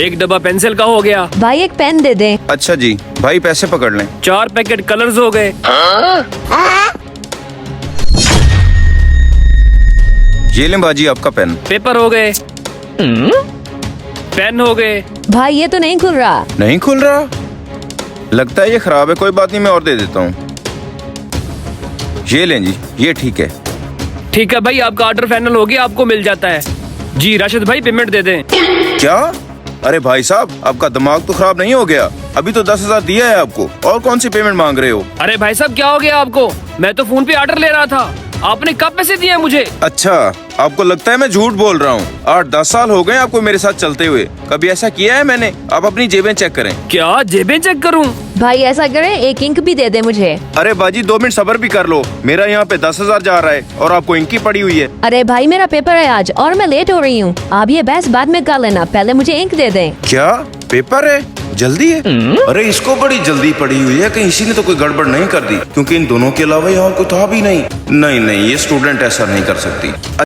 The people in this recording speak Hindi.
एक डब्बा पेंसिल का हो गया। भाई एक पेन दे दें। अच्छा जी भाई, पैसे पकड़ लें। 4 पैकेट कलर्स हो गए। ये लें बाजी आपका पेन। पेपर हो गए। पेन हो गए। भाई ये तो नहीं खुल रहा। नहीं खुल रहा, लगता है ये खराब है। कोई बात नहीं, मैं और दे देता हूँ। ये लें जी, ये ठीक है। ठीक है भाई, आपका ऑर्डर फाइनल हो गया, आपको मिल जाता है। जी राशिद भाई पेमेंट दे दें। क्या? अरे भाई साहब, आपका दिमाग तो खराब नहीं हो गया? अभी तो 10,000 दिया है आपको, और कौन सी पेमेंट मांग रहे हो? अरे भाई साहब क्या हो गया आपको? मैं तो फोन पे ऑर्डर ले रहा था, आपने कब पैसे दिए मुझे? अच्छा, आपको लगता है मैं झूठ बोल रहा हूँ? 8-10 साल हो गए आपको मेरे साथ चलते हुए, कभी ऐसा किया है मैंने? आप अपनी जेबें चेक करें। क्या जेबें चेक करूं? भाई ऐसा करें, एक इंक भी दे दे मुझे। अरे बाजी 2 मिनट सब्र भी कर लो, मेरा यहाँ पे 10,000 जा रहा है और आपको इंकी पड़ी हुई है। अरे भाई मेरा पेपर है आज और मैं लेट हो रही हूँ। आप ये बहस बाद में कर लेना, पहले मुझे इंक दे दें। क्या पेपर है? जल्दी है? अरे इसको बड़ी जल्दी पड़ी हुई है, कहीं इसी ने तो कोई गड़बड़ नहीं कर दी, क्योंकि इन दोनों के अलावा यहाँ कोई था भी नहीं। नहीं, ये स्टूडेंट ऐसा नहीं कर सकती।